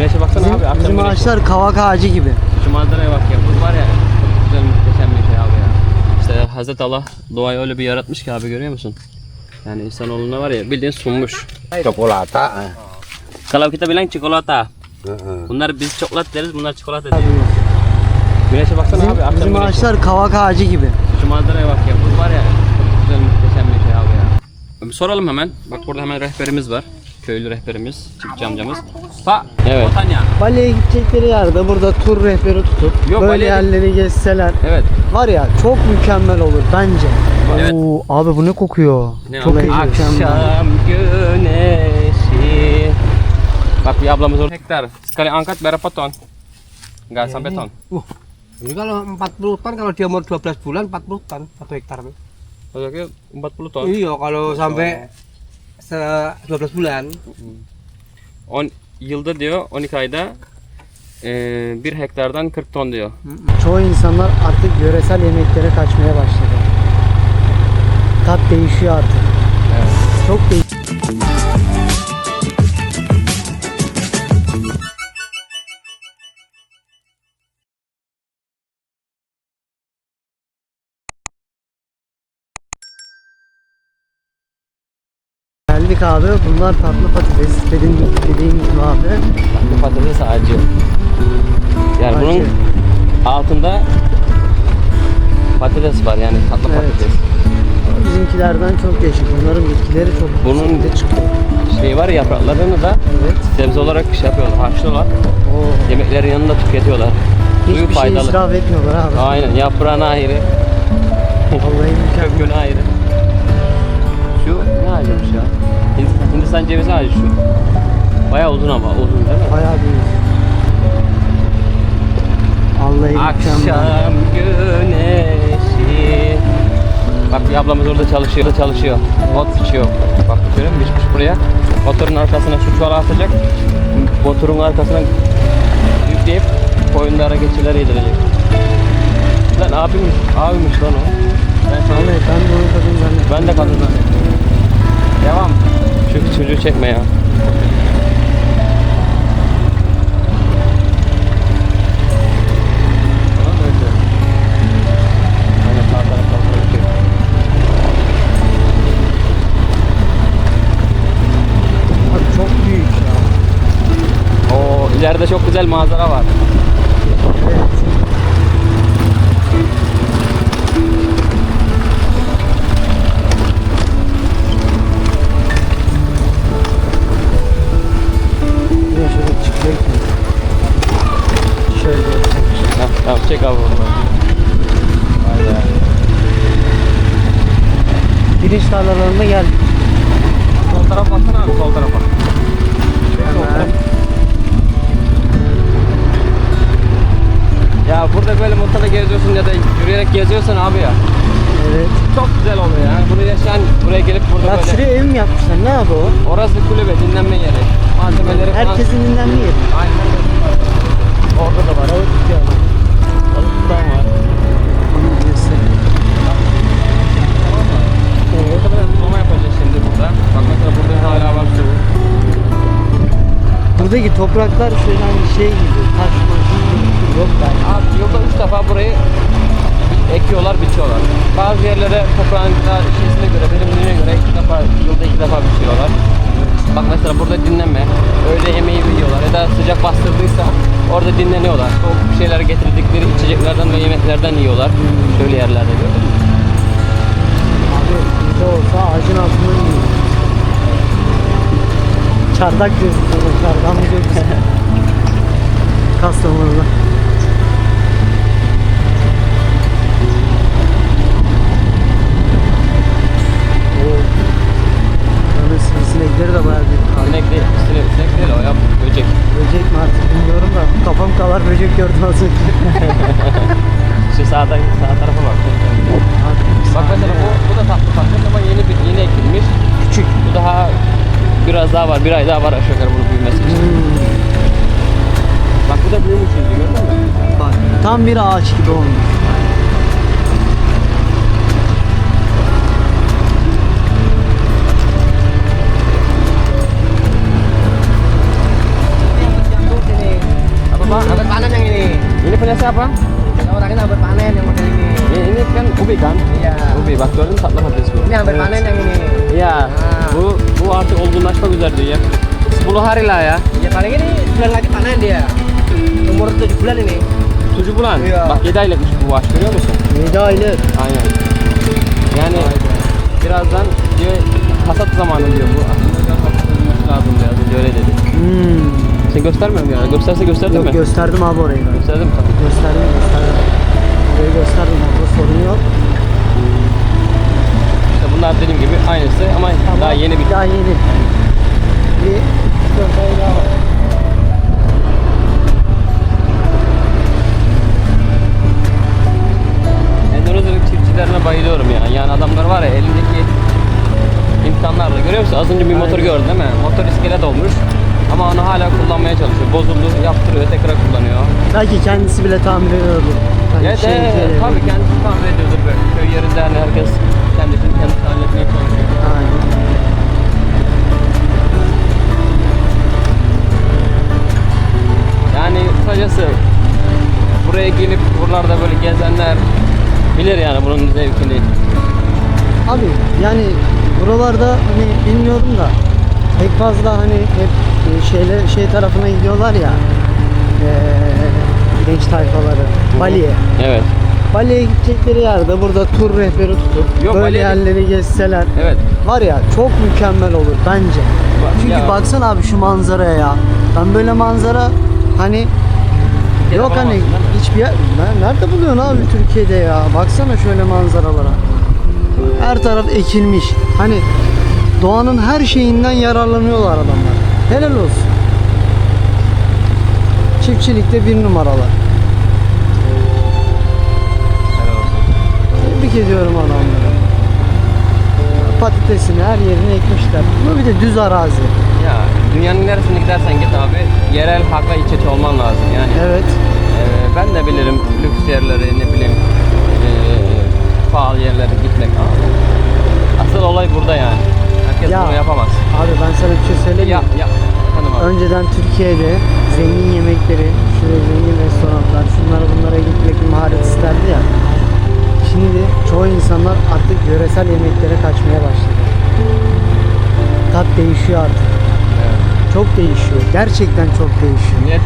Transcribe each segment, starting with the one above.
Güneşe baksana abi. Akşam Bizim güneşi. ağaçlar kavak ağacı gibi. Şu manzaraya bak ya. Bu var ya. Çok güzel, muhteşem bir şey abi ya. İşte Hazreti Allah doğayı öyle bir yaratmış ki abi, görüyor musun? Yani insanoğluna var ya, bildiğin sunmuş. Çikolata. Kalau kita bilang çikolata. Bunlar biz çikolat deriz, bunlar çikolata diyor. Güneşe baksana abi. Akşam Bizim güneşi. ağaçlar kavak ağacı gibi. Şu manzaraya bak ya. Bu var ya. Çok güzel, muhteşem bir şey abi ya. Bir soralım hemen. Bak burada hemen rehberimiz var. Köylü rehberimiz, çiftçi amcamız. Evet. Bali'ye gidecekleri yerde burada tur rehberi tutup Yok, böyle Bali'ye yerleri gezseler Evet. var ya, çok mükemmel olur bence. Evet. Oo, abi bu ne kokuyor? Ne çok abi? mükemmel. Akşam güneşi. Bak bir ablamız orada. Hektar. Sekali angkat berapa ton? Enggak sampai ton. Ini kalau 40 ton, kalau dia umur 12 bulan 40 ton 1 hektar. Maksudnya 40 ton. Iya, kalau sampai 12 bulan. Yılda diyor 12 ayda 1 hektardan 40 ton diyor. Çoğu insanlar artık yöresel yemeklere kaçmaya başladı. Tat değişiyor artık. Evet. Çok değişiyor. Geldik abi. Bunlar tatlı patates. Dediğim gibi abi. Bu patates acı. Yani Acı. bunun altında patates var, yani tatlı Evet. patates. Bizimkilerden çok değişik. Bunların bitkileri çok Bunun yüksekte çıkıyor. Şey var ya, yapraklarını da Evet. sebze olarak şey yapıyorlar, haşlıyorlar. Oo. Yemeklerin yanında tüketiyorlar. Suyu Hiçbir şey faydalı. israf etmiyorlar abi. Aynen, yaprağına ayrı, Vallahi mükemmel. köküne ayrı. Şu ne ağacıymış ya? Hindistan cevizi ağacı şu. Bayağı uzun ama, uzun değil mi? Bayağı büyük. Vallahi mükemmel. Akşam güneşi. Bak bir ablamız orada çalışıyor. Ot biçiyor. Bak görüyor musun? Biçmiş buraya. Motorun arkasına şu çuvala atacak. Motorun arkasına yükleyip koyunlara, keçilere yedirecek. Lan abimmiş lan o. Vallahi ben de onu kadın zannettim. Ben de kadın zannettim. Devam. Şu çocuğu çekme ya. Tamam öyle. Aynen, sağ tarafa bakıyor. Abi çok büyük ya. Oo, ileride çok güzel manzara var. Evet. Yine şöyle çıkacak mı? Şöyle. Tamam çek abi onu. Hayda. Pirinç tarlalarına geldik. Sol tarafa baksana abi, sol tarafa. Hemen. Ya burada böyle motorla geziyorsun ya da yürüyerek geziyorsun abi ya. Evet. Çok güzel oluyor ya. Bunu yaşayan buraya gelip burada Bak böyle. şuraya ev mi yapmışlar? Ne abi o? Orası kulübe, dinlenme yeri. Malzemeleri falan. Herkesin dinlenme yeri. Aynen öyle. Orada da var. Balık tutuyorlar. Balık tutan var. Onun birisi. Burada böyle sulama yapacağız şimdi burada. Bak mesela burada hala var su. Buradaki topraklar şöyle hani şey gibi. Taş yok galiba. Abi yılda 3 defa burayı ekiyorlar, biçiyorlar. Bazı yerlere toprağın şeysine göre, verimliliğine göre yılda 2 defa biçiyorlar. Bak mesela burada dinlenme, öğle yemeği yiyorlar ya da sıcak bastırdıysa orada dinleniyorlar. Soğuk bir şeyler getirdikleri içeceklerden ve yemeklerden yiyorlar. Şöyle yerlerde gördün mü? Abi bizde olsa ağacın altında yiyor. Çardak gözüküyor. Çardağımı gözüküyor. Kastamonu'da. Buranın sivrisinekleri de bayağı büyük. Sinek değil, sinek değil o ya, böcek. Böcek mi artık bilmiyorum da kafam kadar böcek gördüm az önce. Şu sağ tarafa bak. Bak mesela bu da tatlı patates ama yeni ekilmiş. Küçük. Bu daha biraz daha var, bir ay daha var aşağı yukarı bunun büyümesi için. Bak bu da büyümüş şimdi, gördün mü? Bak tam bir ağaç gibi olmuş. punya siapa? Orang ini hampir panen yang model ini. Ini kan ubi kan? Iya. Ubi bak gördün mü tatlı patates bu. Ini hampir panen yang ini. Ya bu artık olgunlaşmak üzere dia. 10 hari lah ya. Ya paling ini bulan lagi panen dia. Umur 7 bulan ini. 7 bulan. Iya. Bak 7 aylıkmış bu ağaç görüyor musun? 7 aylık. Aynen. Yani birazdan diyor hasat zamanı diyor bu. Aslında biraz hasat olması lazım diyor. Az önce öyle dedi. Sen göstermiyorum yani. Gösterse gösterdin Yok mi? gösterdim abi orayı ben. Gösterdim mi? Tamam. Gösterdim. Orayı gösterdim. Orada sorun yok. İşte bunlar dediğim gibi aynısı ama daha yeni bir... Daha yeni. Bir 4 ay daha var. Endonezyalı çiftçilerine bayılıyorum ya. Yani adamlar var ya elindeki imkanlarla. Görüyor musun? Az önce bir motor gördün değil mi? Motor iskelet olmuş. Ama onu hala kullanmaya çalışıyor. Bozuldu, yaptırıyor, tekrar kullanıyor. Belki kendisi bile tamir ediyordu. Hani Evet, şey, tabii kendisi tamir ediyordur böyle. Köy yerinde hani herkes kendisini kendisi halletmeye çalışıyor. Aynen. Yani kısacası buraya gelip buralarda böyle gezenler bilir yani bunun zevkini. Abi yani buralarda hani bilmiyorum da pek fazla hani hep şey tarafına gidiyorlar ya, genç tayfaları Bali'ye. Evet. Bali'ye gidecekleri yerde burada tur rehberi tutup Yok, böyle Bali'ye- yerleri gezseler Evet. var ya çok mükemmel olur bence. Çünkü ya- baksana abi şu manzaraya ya. Ben böyle manzara hani yok hani bulamazsın, değil mi? hiçbir yer. Nerede buluyorsun abi Türkiye'de ya? Baksana şöyle manzaralara. Her taraf ekilmiş. Hani doğanın her şeyinden yararlanıyorlar adamlar. Helal olsun. Çiftçilikte 1 numaralar. Helal olsun. Tebrik ediyorum adamları. Patatesini her yerine ekmişler. Bu bir de düz arazi. Ya dünyanın neresine gidersen git abi yerel halka iç içe olman lazım yani. Evet. Ben de bilirim lüks yerleri ne bileyim pahalı yerlere gitmek ama asıl olay burada yani. Herkes Ya. bunu yapamaz. Abi ben sana bir şey söyleyeyim mi? Ya hanım abi. Önceden Türkiye'de zengin yemekleri, şöyle zengin restoranlar, şunlara bunlara gitmek bir maharet isterdi ya. Şimdi çoğu insanlar artık yöresel yemeklere kaçmaya başladı. Tat değişiyor artık. Evet. Çok değişiyor. Gerçekten çok değişiyor. Millet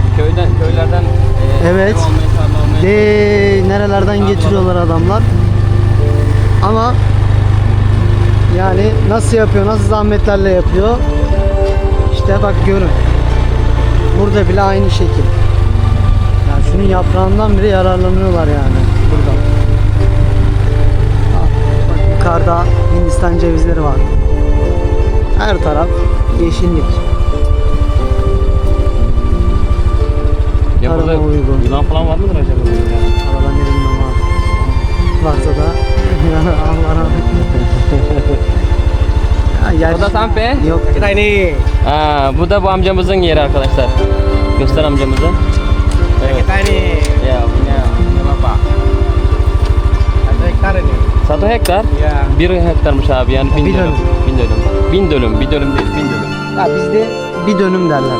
köylerden Evet. ev almaya, tarla almaya De nerelerden getiriyorlar adamlar. Ama yani nasıl yapıyor, nasıl zahmetlerle yapıyor. İşte bak görün. Burada bile aynı şekil. Yani şunun yaprağından bile yararlanıyorlar yani burada. Bak yukarıda Hindistan cevizleri var. Her taraf yeşillik. Ya burada Tarıma uygun. yılan falan var mıdır acaba? Araba ne bilmem abi. Varsa da Allah rahmet eylesin. O da sampe. Yok. Kita ini. Bu da bu amcamızın yeri arkadaşlar. Göster amcamızı. Evet. Kita ini. Ya punya apa? 1 hektar ini. 1 hektar. Ya. 1 hektarmış abi yani 1000 Bir dönüm. dönüm. 1000 dönüm. 1000 dönüm. Bir dönüm değil 1000 dönüm. Ya bizde bir dönüm derler.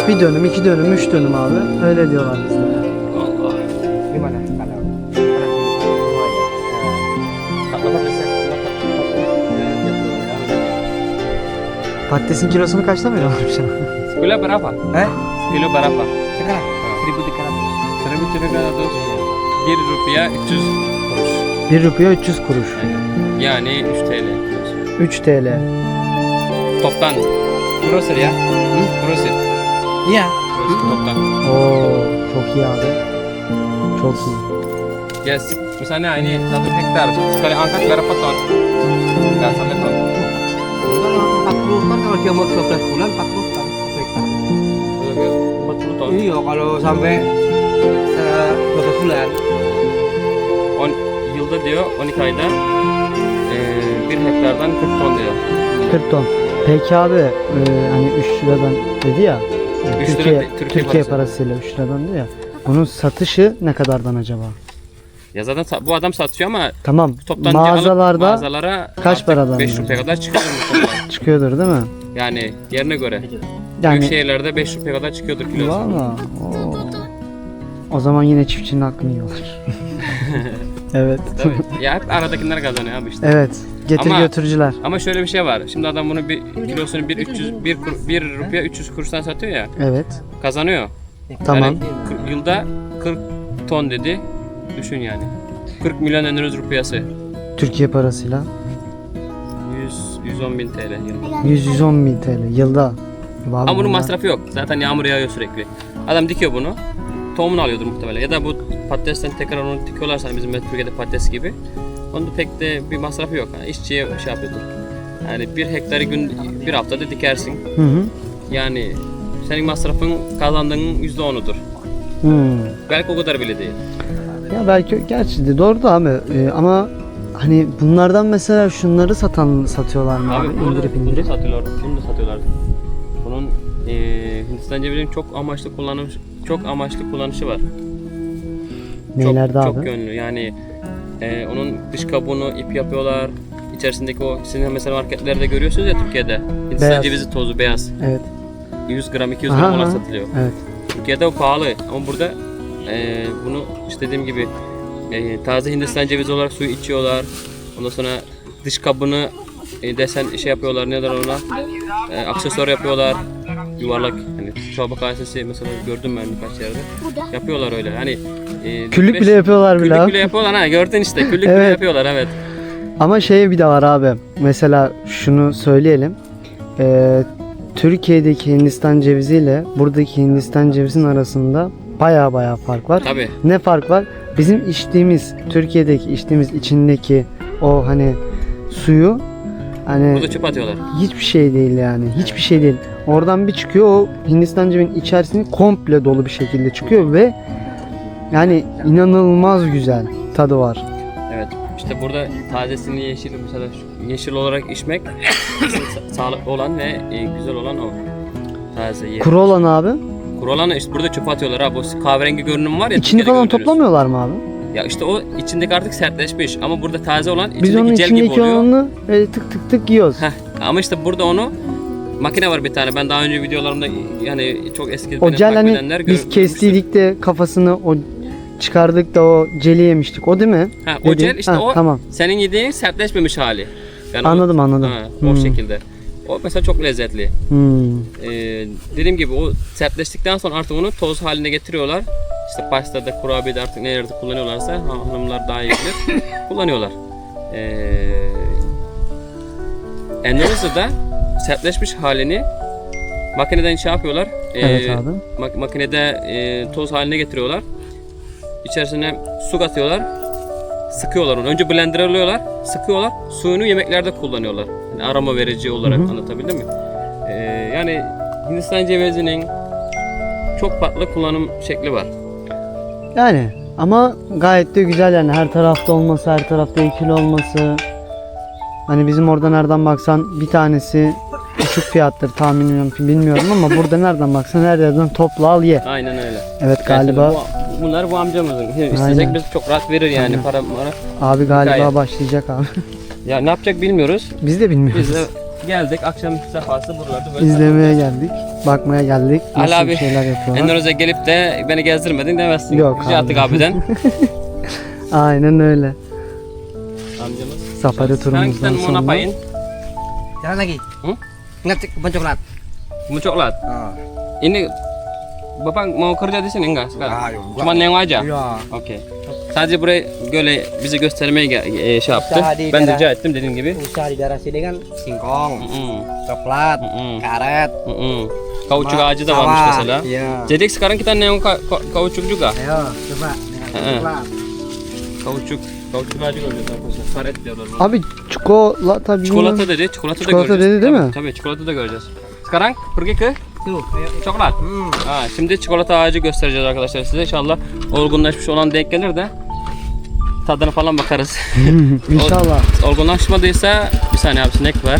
Bir dönüm, 2 dönüm, 3 dönüm abi. Öyle diyorlar bizde. Allah. Gimana kalau? Tatlı patates. Patatesin kilosunu kaçta mı veriyormuş? Kilo berapa? Kilo berapa? Sekarang 1300. 1300. 1 rupiah 300 kuruş. 1 rupiye 300 kuruş. Yani 3 TL. 3 TL. Toptan. Grosir ya. Grosir. Iya. Toptan. Oo, çok iyi abi. Çok iyi. Yes. Misalnya ini 1 hektar. Sekali angkat berapa ton? Nggak sampai ton. Kalau 40 ton kalau dia umur 12 bulan 40 ton 1 hektar. 40 ton. Iya, kalau sampai 12 bulan. 10 yılda diyor 12 ayda 1 hektardan 40 ton diyor. 40 ton. Peki abi hani 3 liradan dedi ya. 3 lira Türkiye parası. parasıyla 3 liradan diyor ya. Bunun satışı ne kadardan acaba? Ya zaten bu adam satıyor ama Tamam. toptancı Mağazalarda alıp mağazalara kaç artık paradan 5 yani? rupiye kadar çıkıyor muhtemelen. çıkıyordur değil mi? Yani yerine göre. Büyük Yani şehirlerde 5 rupiye kadar çıkıyordur kilosu. valla. Oo. O zaman yine çiftçinin hakkını yiyorlar. Evet. Tabii. Ya hep aradakiler kazanıyor abi işte. Evet. Getir Ama- götürücüler. Ama şöyle bir şey var. Şimdi adam bunu bir kilosunu 1 rupiye 300 kuruştan satıyor ya. Evet. Kazanıyor. Tamam. Yani yılda 40 ton dedi. Düşün yani. 40 milyon Endonez rupiyası. Türkiye parasıyla 110 bin TL yılda. 110 bin TL yılda. Abi Ama bunun bunlar- masrafı yok. Zaten yağmur yağıyor sürekli. Adam dikiyor bunu. Tohumunu alıyordur muhtemelen. Ya da bu patatesten tekrar onu dikiyorlarsa hani bizim Türkiye'de patates gibi. Onun da pek de bir masrafı yok. Yani işçiye şey yapıyordur. Yani 1 hektarı bir haftada dikersin. Hı hı. Yani senin masrafın kazandığının %10'udur. Hmm. Belki o kadar bile değil. Ya belki gerçi de doğru da abi ama hani bunlardan mesela şunları satıyorlar mı abi, burada, indirip bunu da indirip? satıyorlar. Bunu da satıyorlar. Bunun Hindistan cevizinin çok amaçlı kullanışı var. Neylerde çok, abi? Çok yönlü. Yani onun dış kabuğunu ip yapıyorlar. İçerisindeki o sizin mesela marketlerde görüyorsunuz ya Türkiye'de. Hindistan Beyaz. cevizi tozu beyaz. Evet. 100 gram 200 Aha, gram olarak aha. satılıyor. Evet. Türkiye'de o pahalı ama burada bunu işte dediğim gibi taze Hindistan cevizi olarak suyu içiyorlar. Ondan sonra dış kabını desen şey yapıyorlar, ne der ona, aksesuar yapıyorlar. Yuvarlak, hani çorba kasesi mesela gördüm ben birkaç yerde. Yapıyorlar öyle. Hani Küllük 4-5 bile yapıyorlar bile küllük abi. bile yapıyorlar ha, gördün işte küllük bile Evet. yapıyorlar evet. Ama şey bir de var abi. Mesela şunu söyleyelim. Türkiye'deki Hindistan cevizi ile buradaki Hindistan cevizinin arasında baya fark var. Tabii. Ne fark var? Bizim içtiğimiz, Türkiye'deki içtiğimiz içindeki o hani suyu hani Burada çöp atıyorlar. hiçbir şey değil yani. Hiçbir şey değil. Oradan bir çıkıyor, o Hindistan cevizinin içerisinde komple dolu bir şekilde çıkıyor ve yani inanılmaz güzel tadı var. Evet. İşte burada tazesini yeşil mesela yeşil olarak içmek sağlıklı olan ve güzel olan o. Taze ye. Kuru olan abi. Kuru olanı işte burada çöpe atıyorlar abi. O kahverengi görünüm var ya. İçini Türkiye'de falan gördüğünüz. toplamıyorlar mı abi? Ya işte o içindeki artık sertleşmiş ama burada taze olan Biz onun içindeki jel gibi içindeki oluyor. olanı tık tık tık yiyoruz. Heh, ama işte burada onu makine var bir tane. Ben daha önce videolarımda yani çok eski O beni jel takip hani edenler biz görmüştür. kestiydik de kafasını o çıkardık da o jeli yemiştik. O değil mi? Ha, o Dediğin- jel işte Ha, o tamam. senin yediğin sertleşmemiş hali. Yani Anladım, o, anladım. Ha, Hmm. O şekilde. O mesela çok lezzetli. Hmm. Dediğim gibi o sertleştikten sonra artık onu toz haline getiriyorlar. İşte pastada, kurabiyede artık nelerde kullanıyorlarsa hanımlar daha iyi bilir. Kullanıyorlar. Endonezya'da sertleşmiş halini makineden şey yapıyorlar. Evet abi. Makinede toz haline getiriyorlar. İçerisine su katıyorlar. Sıkıyorlar onu. Önce blenderlıyorlar, sıkıyorlar. Suyunu yemeklerde kullanıyorlar. Yani aroma verici olarak anlatabildim mi? Yani Hindistan cevizinin çok farklı kullanım şekli var. Yani ama gayet de güzel yani, her tarafta olması, her tarafta ikili olması. Hani bizim orada nereden baksan bir tanesi düşük fiyattır tahminim, bilmiyorum ama burada nereden baksan her yerden topla al ye. Aynen öyle. Evet galiba Bunlar bu amcamızın. İstesek Aynen. biz çok rahat verir yani Aynen. para. abi galiba Gayet. başlayacak abi. Ya ne yapacak bilmiyoruz. Biz de bilmiyoruz. Biz de geldik akşam sefası buralarda böyle. İzlemeye geldik, bakmaya geldik. Nasıl Ali abi, bir şeyler yapıyorlar. Endonezya gelip de beni gezdirmedin demezsin. Yok Rica abi. ettik abiden. Aynen öyle. Amcamız. Safari Sekarang kita turumuzdan mau sonra. ngapain? Jalan lagi. Ngetik kebun coklat. Mau coklat. Ini Bapak mau kerja di sini enggak sekarang? Ayo, enggak. Cuma nengok aja? Iya. Okey. Sadece buraya böyle bizi göstermeye şey yaptı. Usaha di Ben de daerah- rica ettim dediğim gibi. Usaha di daerah sini kan singkong, coklat, Mm-mm. karet, Kauçuk sama ağacı da varmış sawah. mesela. Iya. Jadi sekarang kita nengok kauçuk juga. Ayo, coba dengan coklat. Kauçuk ağacı göreceğiz arkadaşlar. Karet diyorlar buna. Abi çikolata bilmem. Çikolata dedi, çikolata da Çikolata göreceğiz. dedi, değil Tabii, mi? Tabii çikolata da göreceğiz. Sekarang pergi ke Tuh, ayo. coklat. Ha, şimdi çikolata ağacı göstereceğiz arkadaşlar size. İnşallah olgunlaşmış olan denk gelir de tadına falan bakarız. İnşallah. Olgunlaşmadıysa bir saniye abi sinek var.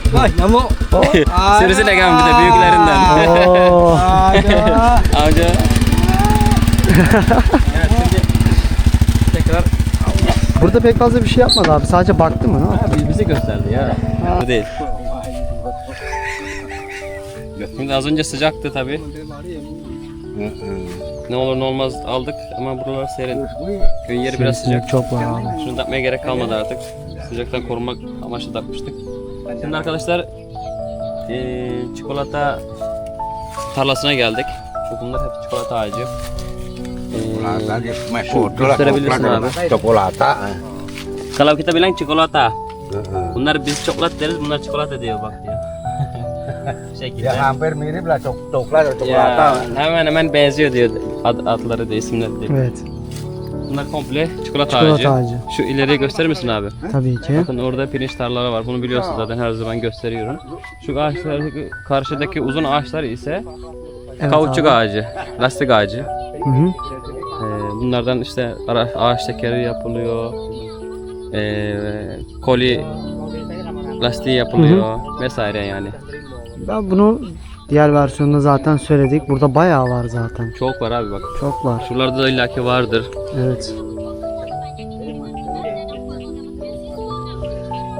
Wah, nyamuk. Sivrisinek abi bir de büyüklerinden. Oo. Aduh. Amca. Evet şimdi tekrar Burada pek fazla bir şey yapmadı abi. Sadece baktı mı? Ne yaptı? bizi gösterdi ya. Bu değil. Şimdi az önce sıcaktı tabi. Ne olur ne olmaz aldık ama buralar serin. Köyün yeri biraz Sivrisinek sıcak. çok var abi. Şunu takmaya gerek kalmadı artık. Sıcaktan korunmak amaçlı takmıştık. Şimdi arkadaşlar çikolata tarlasına geldik. Bunlar hep çikolata ağacı. Gösterebilirsin abi. Çikolata. Kalau kita bilang çikolata. Bunlar biz coklat deriz, bunlar çikolata diyor bak diyor. Bu şekilde. Ya hampir mirip lah coklat atau Ya, çikolata. hemen hemen benziyor diyor adları da isimleri diyor. Evet. Bunlar komple çikolata, Çikolata ağacı. ağacı. Şu ileriye gösterir misin abi? Tabii ki. Bakın orada pirinç tarlaları var. Bunu biliyorsunuz zaten her zaman gösteriyorum. Şu ağaçlar, karşıdaki uzun ağaçlar ise Evet kauçuk abi. ağacı, lastik ağacı. Hı hı. Bunlardan işte ağaç tekeri yapılıyor. Koli lastiği yapılıyor vesaire yani. Ben bunu diğer versiyonda zaten söyledik. Burada bayağı var zaten. Çok var abi bak. Çok var. Şuralarda da illaki vardır. Evet.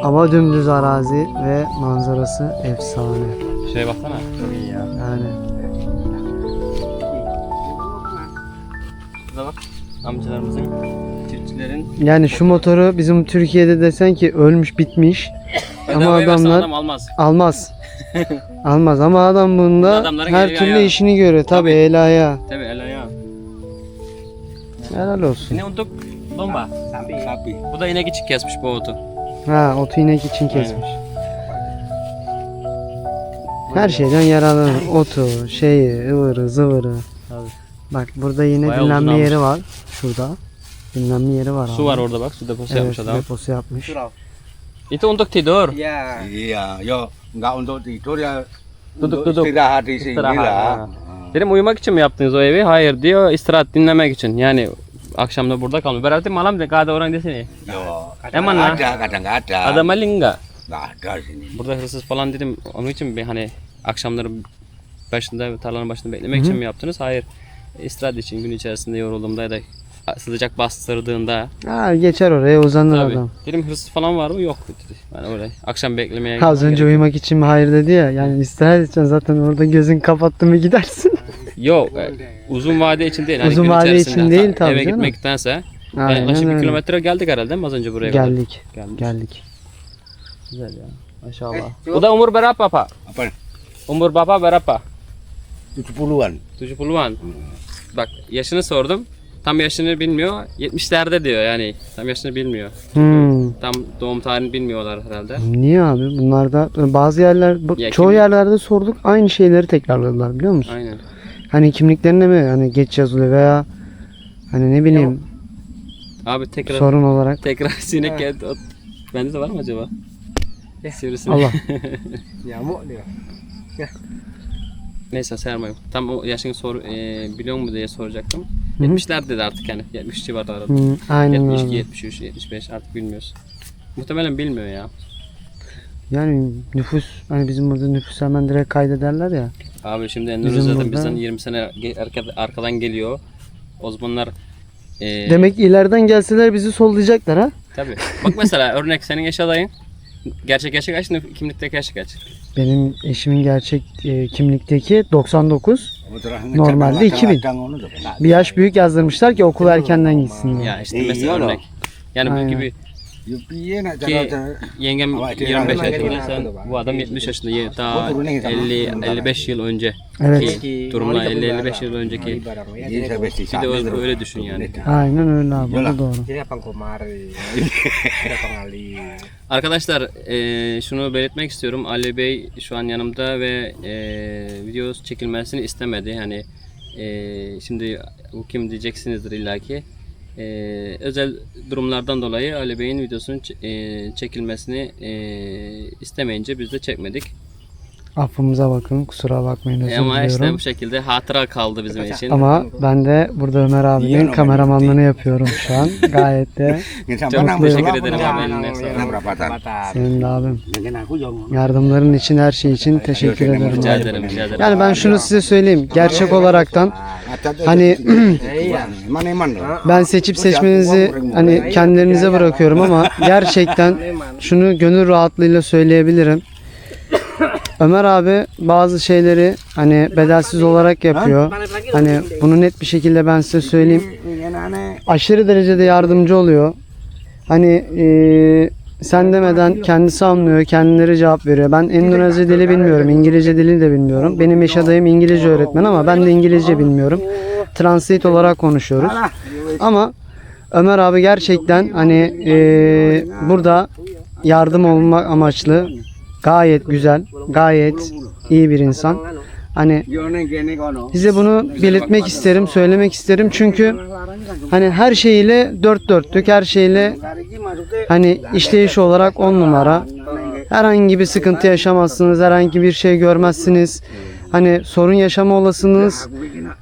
Ama dümdüz arazi ve manzarası efsane. Şuraya baksana. Çok iyi ya. Yani Şurada bak. Amcalarımızın, çiftçilerin. yani şu motoru bizim Türkiye'de desen ki ölmüş bitmiş. Ama Bedavaya versen adamlar adam almaz. almaz. Almaz ama adam bunda Adamların her eli türlü ayağı. işini görüyor. Tabii Tabii. el ayağı. Tabii el ayağı. Helal olsun. Ini untuk domba. Sapi. Bu da inek için kesmiş bu otu. Ha, otu inek için kesmiş. Her şeyden yararlanır. Otu, şeyi, ıvırı, zıvırı. Tabii. Bak burada yine Bayağı dinlenme uzun yeri var. Şurada. Dinlenme yeri var Su abi. var orada bak. Su deposu Evet, yapmış adam. deposu yapmış. Itu untuk tidur. Ya. Iya, yo nggak untuk tidur ya. Duduk, untuk duduk. istirahat di sini İstirahat, lah. ha. Dedim uyumak için mi yaptınız o evi? Hayır diyor. İstirahat dinlemek için. Yani akşam da burada kalmıyor. Berarti malam da ada orang di sini. Yo, Emang kadang lah. ada, kadang nggak ada. Ada maling enggak? Nggak ada di sini. Burada hırsız falan dedim. Onun için bir hani akşamları başında tarlanın başında beklemek için mi yaptınız? Hayır. İstirahat için gün içerisinde yorulduğumda ya da sıcak bastırdığında. Ha, geçer oraya uzanır Tabii. adam. Dedim hırsız falan var mı? Yok dedi. Yani oraya akşam beklemeye. Az önce uyumak için mi hayır dedi ya. Yani istirahat edeceksin zaten orada gözün kapattı mı gidersin. Yok. Uzun vade için değil. Hani Uzun gün vade içerisinde için değil tabii eve canım. gitmektense. Aynen Yaklaşık bir öyle. kilometre geldik herhalde mi az önce buraya kadar? Geldik. Geldik. Geldik. Güzel ya. Maşallah. Bu da umur berapa Pak? Apa? Umur Bapak berapa? 70-an. 70'an. Bak yaşını sordum. Tam yaşını bilmiyor. 70'lerde diyor yani. Tam yaşını bilmiyor. Tam doğum tarihini bilmiyorlar herhalde. Niye abi? Bunlarda bazı yerler, Ya çoğu kim- yerlerde sorduk aynı şeyleri tekrarladılar biliyor musun? Aynen. Hani kimliklerine mi hani geç yazılıyor veya hani ne bileyim Abi tekrar sorun olarak. tekrar sinek geldi. Bende de var mı acaba? Sivrisinek. Allah. Nyamuk dia. Neyse sayarmayayım. Tam o yaşını biliyor mu diye soracaktım. Hı hı. 70'ler dedi artık yani. 70 civarları. Aynen 72, öyle. 73, 75 artık bilmiyoruz. Muhtemelen bilmiyor ya. Yani nüfus hani bizim burada nüfus hemen direkt kaydederler ya. Abi şimdi Bizim Endonezya zaten burada- bizden 20 sene arkadan geliyor. O zamanlar Demek ileriden gelseler bizi sollayacaklar ha. tabii. Bak mesela örnek senin yaş adayın. Gerçek yaşı kaç? Kimlikteki yaşı kaç? Benim eşimin gerçek kimlikteki 99. Kebetulan Normalde ngecek 2000. ladang onu da nggak Bir yaş büyük yazdırmışlar ki okul erkenden gitsin diye. Ya işte İyi, mesela iyi örnek. Yani bu Aynen. gibi Ya piye nak ki cara yengem Ama 25 Emang yaşında gitu. sen bu adam 70 yaşında daha Bu turunnya sama. 50-55 yıl önce Evet. ki durumla 50-55 yıl önceki Jadi saya besti bir de öyle düşün yani. Aynen öyle abi. O da Yola. doğru. Jadi apa komari? Ada pengali. Arkadaşlar şunu belirtmek istiyorum. Ali Bey şu an yanımda ve video çekilmesini istemedi. Hani şimdi bu kim diyeceksinizdir illaki. Özel durumlardan dolayı Ali Bey'in videosunun çekilmesini istemeyince biz de çekmedik. Affımıza bakın. Kusura bakmayın özür Ama işte diliyorum. bu şekilde hatıra kaldı bizim için. Ama ben de burada Ömer abinin kameramanlığını yapıyorum şu an. Gayet de Çok teşekkür ederim abi. Eline sağlık. Berapa tan? senin de abim. Mungkin aku yang Yardımların için, her şey için teşekkür ederim. Rica abi. ederim, rica ederim. Yani ben şunu size söyleyeyim. Gerçek olaraktan hani Eman loh. ben seçip seçmenizi hani kendilerinize bırakıyorum ama gerçekten şunu gönül rahatlığıyla söyleyebilirim. Ömer abi bazı şeyleri hani bedelsiz olarak yapıyor. Hani bunu net bir şekilde ben size söyleyeyim. Aşırı derecede yardımcı oluyor. Hani sen demeden kendisi anlıyor, kendileri cevap veriyor. Ben Endonezya dili bilmiyorum, İngilizce dili de bilmiyorum. Benim eş adayım İngilizce öğretmen ama ben de İngilizce bilmiyorum. Translate olarak konuşuyoruz. Ama Ömer abi gerçekten hani burada yardım olmak amaçlı gayet güzel, gayet iyi bir insan. Hani size bunu belirtmek isterim, söylemek isterim çünkü hani her şeyiyle dört dörtlük, her şeyle hani işleyiş olarak 10 numara. Herhangi bir sıkıntı yaşamazsınız, herhangi bir şey görmezsiniz. Hani sorun yaşama olasınız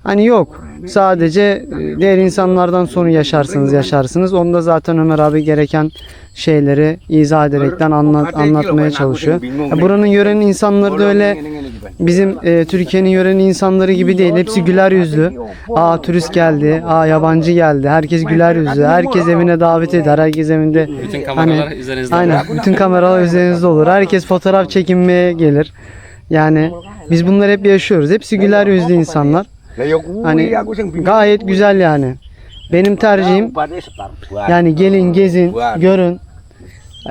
hani yok. Sadece diğer insanlardan sorun yaşarsınız. Onda zaten Ömer abi gereken şeyleri izah ederekten anlatmaya çalışıyor. Buranın yörenin insanları da öyle bizim Türkiye'nin yörenin insanları gibi değil. Hepsi güler yüzlü. Aa turist geldi, aa yabancı geldi. Herkes güler yüzlü. Herkes evine davet eder. Herkes evinde Bütün kameralar üzerinizde aynen, olur. bütün kameralar üzerinizde olur. Herkes fotoğraf çekinmeye gelir. Yani biz bunları hep yaşıyoruz. Hepsi güler yüzlü insanlar. Hani gayet güzel yani. Benim tercihim yani gelin gezin görün.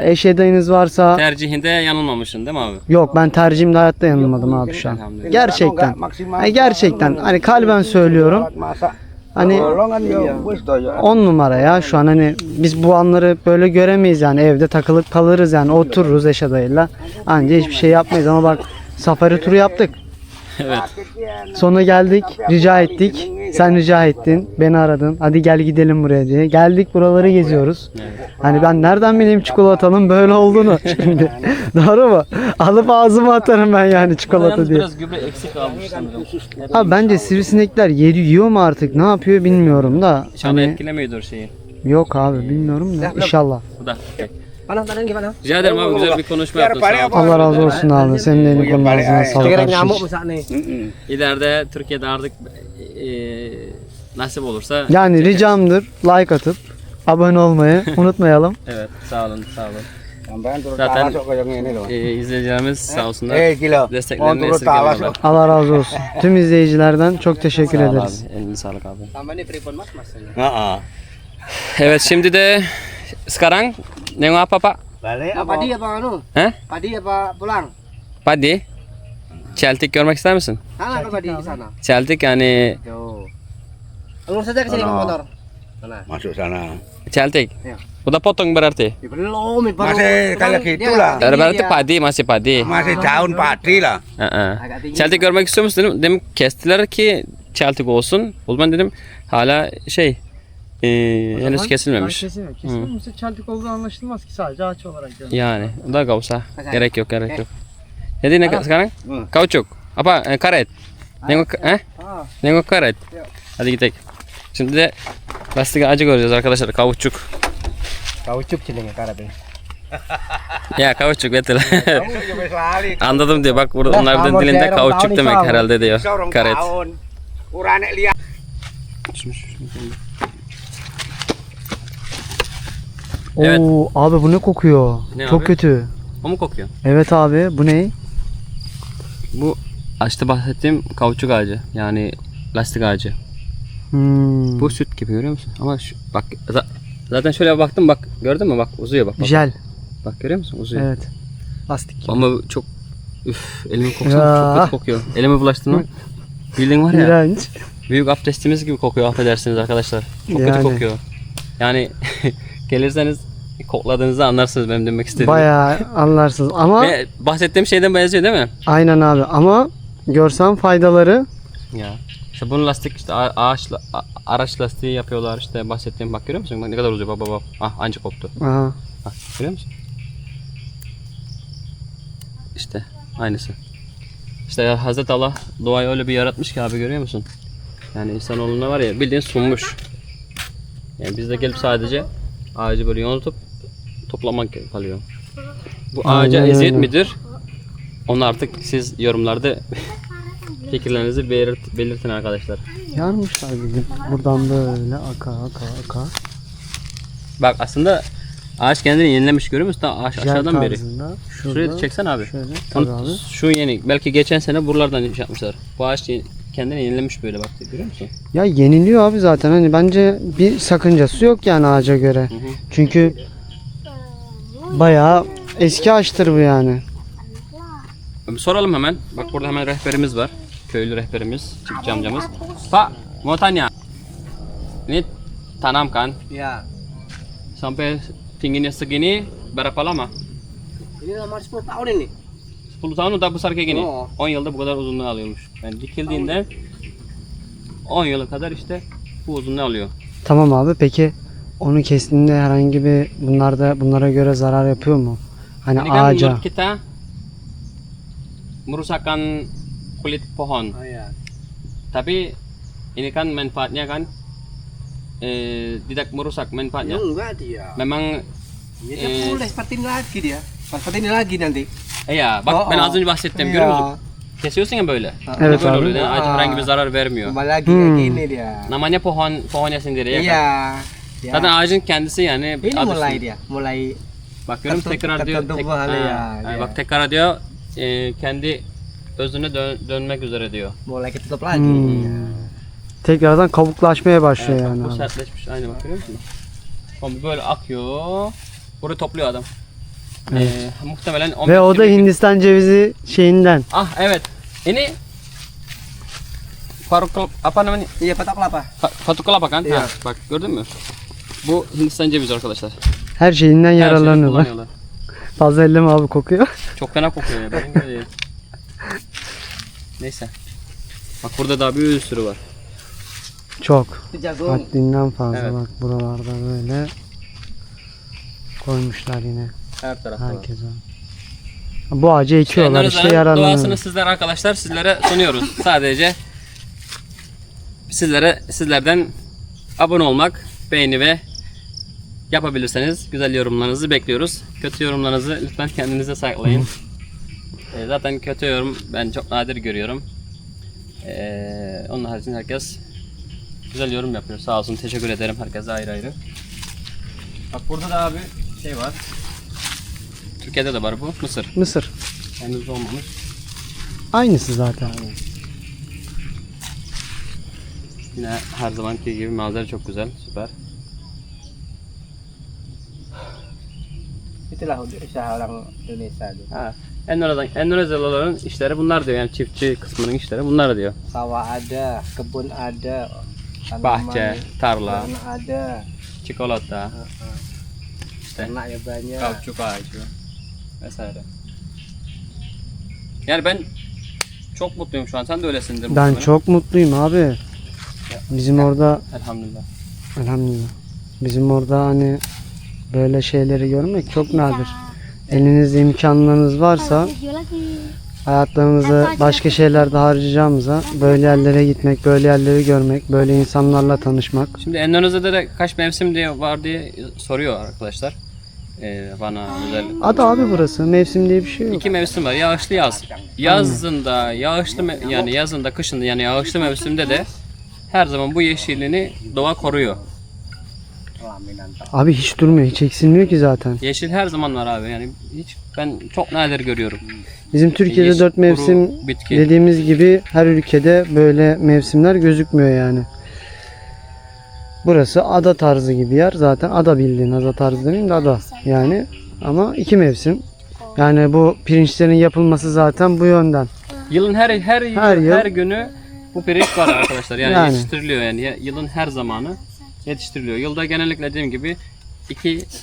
Eş adayınız varsa Tercihinde yanılmamışsın değil mi abi? yok ben tercihimde hayatta yanılmadım abi şu an. Gerçekten. Hani gerçekten hani kalben söylüyorum. Hani 10 numara ya şu an hani biz bu anları böyle göremeyiz yani evde takılıp kalırız yani otururuz eş adayıyla. Anca hiçbir şey yapmayız ama bak safari turu yaptık. Evet. Sonra geldik, rica ettik. Sen rica ettin, beni aradın. Hadi gel gidelim buraya diye. Geldik buraları geziyoruz. Hani ben nereden bileyim çikolatanın böyle olduğunu şimdi. Doğru mu? Alıp ağzıma atarım ben yani çikolata Yalnız diye. biraz gübre eksik almış sanırım. Abi bence sivrisinekler yiyor mu artık? Ne yapıyor bilmiyorum da. İnşallah Hani etkilemiyordur şeyi. yok abi bilmiyorum da inşallah. Bu da. Okay. Panas tangan gimana? Rica ederim abi güzel bir konuşma yaptın. Sağ ol. Allah razı olsun abi. Senin de elini kolun ağzına sağlık Kira abi. nyamuk masak nih. İleride Türkiye'de artık nasip olursa. Yani ricamdır like atıp abone olmayı unutmayalım. Evet sağ olun sağ olun. Sampean turut Zaten- masuk kayak ngene lho. İzleyicilerimiz sağ olsunlar. Kilo. Desteklerini turut esirgemiyorlar. Allah razı olsun. Tüm izleyicilerden çok teşekkür Sağ ol ederiz. abi. Eline sağlık abi. Tambah nih pripun mas mas. Heeh. Evet şimdi de sekarang nengok apa Pak? Balik padi apa anu? He? Padi apa pulang? Padi. Celtik görmek ister misin? Sana ke padi ke sana. Celtik yani Tuh. Lurus saja ke sini ke motor. Sana. Masuk sana. Celtik. Ya. Bu da potong berarti. Ya, belum, baru. Masih kayak gitu lah. Berarti padi masih padi. Masih daun padi lah. Agak Celtik görmek istiyor musun dedim. Dedim kestiler ki Celtik olsun. O zaman dedim hala şey henüz kesilmemiş. Kesilmemişse çeltik olduğu anlaşılmaz ki sadece ağaç olarak Yani udah gak usah. Gerek yok gerek yok. Jadi sekarang kaucuk apa karet? Nengok Nengok karet. Hadi gidelim. Şimdi de lastik ağacı göreceğiz arkadaşlar. Kaucuk. Kaucuk jenenge karate. Ya kaucuk betul. Anladım diyor. Bak burada onların dilinde kaucuk demek herhalde diyor. Karet. Urane lihat. Evet. Oo abi bu ne kokuyor? Ne Çok abi? kötü. O mu kokuyor? Evet abi bu ne? Bu işte bahsettiğim kauçuk ağacı. Yani lastik ağacı. Hmm. Bu süt gibi görüyor musun? Ama şu, bak zaten şöyle baktım bak gördün mü bak uzuyor bak. Jel. Bak görüyor musun uzuyor. Evet. Lastik. Ama çok elimi koksana Ya. çok kötü kokuyor. Elime bulaştın mı? Bildiğin var ya İğrenç. büyük abdestimiz gibi kokuyor affedersiniz arkadaşlar. Çok kötü Yani. kokuyor. Yani gelirseniz kokladığınızda anlarsınız benim demek istediğim. Bayağı anlarsınız ama Ve bahsettiğim şeyden benziyor değil mi? aynen abi ama görsen faydaları Ya. İşte bunun lastik işte araç lastiği yapıyorlar işte bahsettiğim bak görüyor musun? Bak ne kadar uzuyor bak bak bak. Ah anca koptu. aha. Bak görüyor musun? İşte aynısı. İşte Hazreti Allah doğayı öyle bir yaratmış ki abi görüyor musun? Yani insanoğluna var ya bildiğin sunmuş. Yani biz de gelip sadece ağacı böyle yonutup toplamak kalıyor. Bu ağaca Aynen eziyet öyle. midir? Onu artık siz yorumlarda fikirlerinizi belirtin arkadaşlar. Yarmışlar bizim buradan böyle aka. Bak aslında Ağaç kendini yenilemiş görüyor musun? Ağaç Jel aşağıdan beri. tarzında. Şuraya da çeksen abi. Şöyle. Onu- Tabii abi. şu yeni. Belki geçen sene buralardan şey yapmışlar. Bu ağaç kendini yenilemiş böyle bak görüyor musun? Ya yeniliyor abi zaten. Hani bence bir sakıncası yok yani ağaca göre. Çünkü bayağı eski ağaçtır bu yani. Bir soralım hemen. Bak burada hemen rehberimiz var. Köylü rehberimiz, çiftçi amcamız. Pak, mau tanya. Ini tanam kan? Ya. Sampai tingginya segini berapa lama? Ini nomor 10 tahun ini. 10 tahun udah besar kayak gini. Oo. 10 yılda bu kadar uzunluğu alıyormuş. Yani dikildiğinde 10 yıla kadar işte bu uzunluğu alıyor. Tamam abi, peki onu kestiğinde herhangi bir bunlara göre zarar yapıyor mu? Hani Ini kan ağaca. menurut kita merusakkan kulit pohon. Oh ya. Tapi ini kan manfaatnya kan tidak merusak manfaatnya. Enggak dia. Memang Ya, dia boleh seperti ini lagi dia. Seperti ini lagi nanti. ya bak ben az önce bahsettim görüyor musun? Kesiyorsun ya böyle. Evet Böyle abi. oluyor. Yani ağaca herhangi bir zarar vermiyor. Kembali lagi kayak gini dia. Namanya pohonnya sendiri ya kan? Iya. Ya. Zaten ağacın kendisi yani Ini adı mulai üstünde. dia, mulai Bakıyorum tekrar diyor. tertentu hali ya. Ha, Ya. bak tekrar diyor kendi özüne dönmek üzere diyor. mulai ketutup lagi. Tekrardan kabuklaşmaya başlıyor Evet, yani bak, bu abi. sertleşmiş aynı bak görüyor musun? Kombi böyle akıyor. Burayı topluyor adam. Muhtemelen 15 Ve o da 20 gün- Hindistan cevizi şeyinden. Ah evet. Ini apa namanya? Iya, patok kelapa. Patuk kelapa kan? Iya. Ha, bak gördün mü? Bu Hindistan cevizi arkadaşlar. Her şeyinden Her şeyi yararlanıyorlar. kullanıyorlar. Fazla elleme abi, kokuyor. Çok fena kokuyor ya. Benim gibi değil. Neyse. Bak burada daha bir sürü var. Çok. Itu jagung. Haddinden fazla Evet. bak buralarda böyle koymuşlar yine. Her tarafta var. Herkes var. Bu ağacı ekiyorlar işte, Endonezya'nın yararlanıyor. doğasını sizler arkadaşlar sizlere sunuyoruz. Sadece sizlerden abone olmak, beğeni ve yapabilirseniz güzel yorumlarınızı bekliyoruz. Kötü yorumlarınızı lütfen kendinize saklayın. Zaten kötü yorum ben çok nadir görüyorum. Onun haricinde herkes güzel yorum yapıyor. Sağ olsun, teşekkür ederim herkese ayrı ayrı. Bak burada da abi şey var. Türkiye'de de var bu. Mısır. Mısır. Henüz olmamış. Aynısı zaten. Yine her zamanki gibi manzara çok güzel. Süper. Itulah untuk usaha orang Indonesia tuh. Ha. Endonezyalıların işleri bunlar diyor. Yani çiftçi kısmının işleri bunlar diyor. Sawah ada, kebun ada, Bahçe, tarla, ternak ada, çikolata, ternak ya banyak. kauçuk ağacı vesaire. Yani ben çok mutluyum şu an. Sen de öylesindir Ben muhtemelen. çok mutluyum abi. Bizim orada Elhamdülillah. elhamdülillah. Bizim orada hani böyle şeyleri görmek çok nadir. Elinizde imkanlarınız varsa hayatlarımızı başka şeylerde harcayacağımıza böyle yerlere gitmek, böyle yerleri görmek, böyle insanlarla tanışmak. Şimdi Endonezya'da da kaç mevsim diye var diye soruyor arkadaşlar. Bana özel. Adı abi burası. Mevsim diye bir şey yok. İki mevsim var. Yağışlı yaz. Yazında yağışlı yani yazında kışında yani yağışlı mevsimde de her zaman bu yeşilliğini doğa koruyor. Abi hiç durmuyor, hiç eksilmiyor ki zaten. Yeşil her zaman var abi. Yani hiç ben çok nadir görüyorum. Bizim Türkiye'de Yeşil, 4 mevsim kuru bitki. dediğimiz gibi her ülkede böyle mevsimler gözükmüyor yani. Burası ada tarzı gibi yer. Zaten ada, bildiğin ada tarzı demeyeyim de ada. Yani ama 2 mevsim. Yani bu pirinçlerin yapılması zaten bu yönden. Yılın her yıl. günü bu pirinç var arkadaşlar. Yani, Yani. yetiştiriliyor yani yılın her zamanı yetiştiriliyor. Yılda genellikle dediğim gibi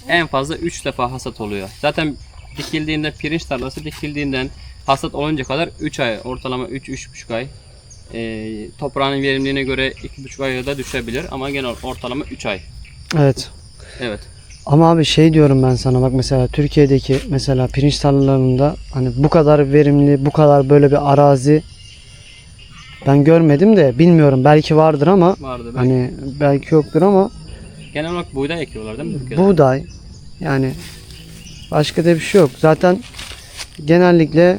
en fazla 3 defa hasat oluyor. Zaten dikildiğinde pirinç tarlası dikildiğinden hasat olunca kadar 3 ay ortalama 3-3,5 ay. Toprağın verimliliğine göre 2,5 aya da düşebilir ama genel ortalama 3 ay. Evet. Evet. Ama abi şey diyorum ben sana, bak mesela Türkiye'deki mesela pirinç tarlalarında hani bu kadar verimli, bu kadar böyle bir arazi ben görmedim de bilmiyorum, belki vardır ama Vardı. hani belki yoktur ama Genel olarak buğday ekiyorlar değil mi Türkiye'de? buğday yani başka da bir şey yok. Zaten genellikle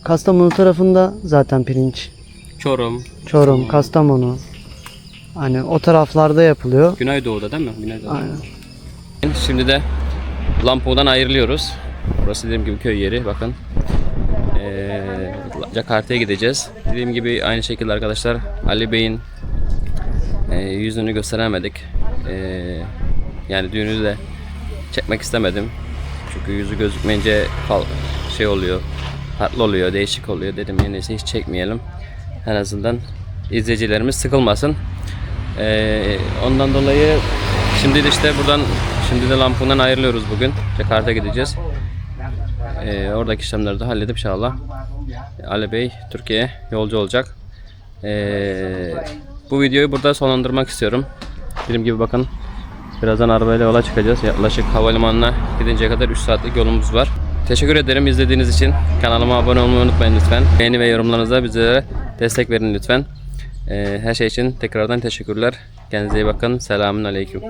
Kastamonu tarafında zaten pirinç. Çorum. Çorum, Kastamonu. Hani o taraflarda yapılıyor. Güneydoğu'da değil mi? Güneydoğu'da. Aynen. Şimdi de Lampung'dan ayrılıyoruz. Burası dediğim gibi köy yeri. Bakın. Jakarta'ya gideceğiz. Dediğim gibi aynı şekilde arkadaşlar Ali Bey'in yüzünü gösteremedik. Yani düğünü de çekmek istemedim. Çünkü yüzü gözükmeyince şey oluyor. Farklı oluyor, değişik oluyor. Dedim en iyisi hiç çekmeyelim. En azından izleyicilerimiz sıkılmasın. Ondan dolayı şimdi de işte şimdi de Lampung'dan ayrılıyoruz bugün. Jakarta'ya gideceğiz. Oradaki işlemleri de halledip inşallah Ali Bey Türkiye'ye yolcu olacak. Bu videoyu burada sonlandırmak istiyorum. Dediğim gibi bakın birazdan arabayla yola çıkacağız. Yaklaşık havalimanına gidinceye kadar 3 saatlik yolumuz var. Teşekkür ederim izlediğiniz için. Kanalıma abone olmayı unutmayın lütfen. Beğeni ve yorumlarınızla bizlere destek verin lütfen. Her şey için tekrardan teşekkürler. Kendinize iyi bakın. Selamun aleyküm.